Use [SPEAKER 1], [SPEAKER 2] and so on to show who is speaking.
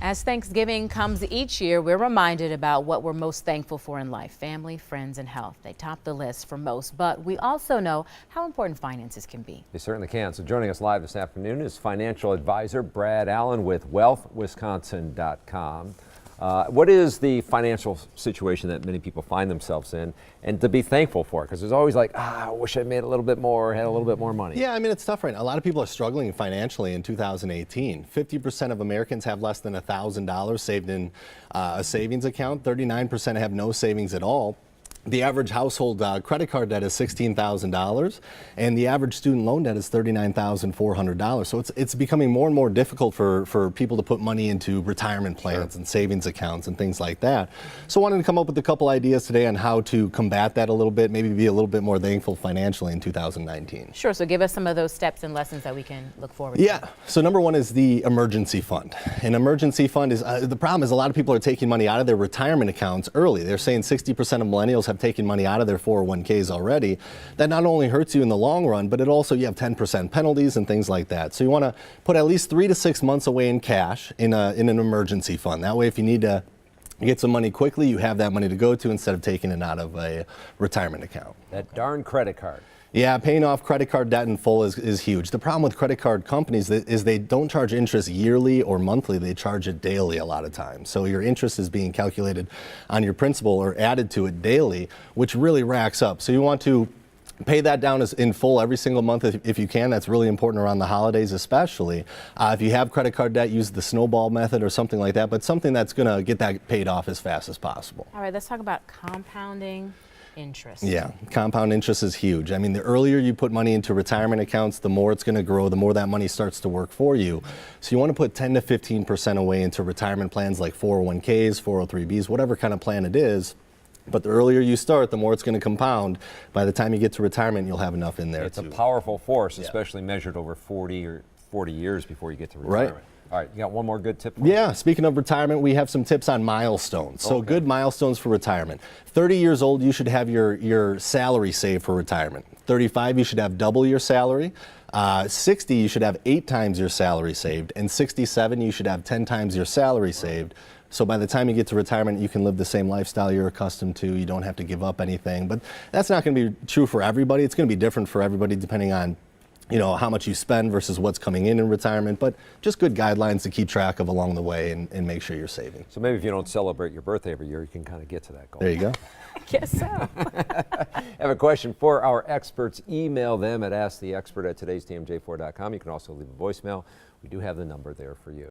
[SPEAKER 1] As Thanksgiving comes each year, we're reminded about what we're most thankful for in life: family, friends, and health. They top the list for most, but we also know how important finances can be.
[SPEAKER 2] They certainly can. So joining us live this afternoon is financial advisor Brad Allen with wealthwisconsin.com. What is the financial situation that many people find themselves in, and to be thankful for? Because there's always like, I wish I made a little bit more, had a little bit more money.
[SPEAKER 3] Yeah, I mean, it's tough right now. A lot of people are struggling financially in 2018. 50% of Americans have less than $1,000 saved in a savings account. 39% have no savings at all. The average household credit card debt is $16,000, and the average student loan debt is $39,400. So it's becoming more and more difficult for people to put money into retirement plans and savings accounts and things like that. So I wanted to come up with a couple ideas today on how to combat that a little bit, maybe be a little bit more thankful financially in 2019.
[SPEAKER 1] Sure, so give us some of those steps and lessons that we can look forward to.
[SPEAKER 3] Yeah, so number one is the emergency fund. An emergency fund is, the problem is a lot of people are taking money out of their retirement accounts early. They're saying 60% of millennials have taken money out of their 401ks already. That not only hurts you in the long run, but it also, you have 10% penalties and things like that. So you want to put at least 3 to 6 months away in cash in an emergency fund. That way, if you need to get some money quickly, you have that money to go to instead of taking it out of a retirement account.
[SPEAKER 2] That darn credit card.
[SPEAKER 3] Yeah, paying off credit card debt in full is huge. The problem with credit card companies is they don't charge interest yearly or monthly. They charge it daily a lot of times. So your interest is being calculated on your principal or added to it daily, which really racks up. So you want to pay that down in full every single month if you can. That's really important around the holidays especially. If you have credit card debt, use the snowball method or something like that, but something that's going to get that paid off as fast as possible.
[SPEAKER 1] All right, let's talk about compounding interest.
[SPEAKER 3] Yeah, compound interest is huge. I mean, the earlier you put money into retirement accounts, the more it's going to grow, the more that money starts to work for you. So you want to put 10 to 15% away into retirement plans like 401ks, 403bs, whatever kind of plan it is. But the earlier you start, the more it's going to compound. By the time you get to retirement, you'll have enough in there.
[SPEAKER 2] It's a powerful force, especially measured over 40 years before you get to retirement.
[SPEAKER 3] Right.
[SPEAKER 2] All right, you got one more good tip for us?
[SPEAKER 3] Yeah, speaking of retirement, we have some tips on milestones. So good milestones for retirement. 30 years old, you should have your salary saved for retirement. 35, you should have double your salary. 60, you should have 8 times your salary saved. And 67, you should have 10 times your salary saved. So by the time you get to retirement, you can live the same lifestyle you're accustomed to. You don't have to give up anything. But that's not going to be true for everybody. It's going to be different for everybody depending on how much you spend versus what's coming in retirement, but just good guidelines to keep track of along the way and make sure you're saving.
[SPEAKER 2] So maybe if you don't celebrate your birthday every year, you can kind of get to that goal.
[SPEAKER 3] There you go.
[SPEAKER 1] I guess so.
[SPEAKER 2] Have a question for our experts, email them at asktheexpert@today'stmj4.com. You can also leave a voicemail. We do have the number there for you.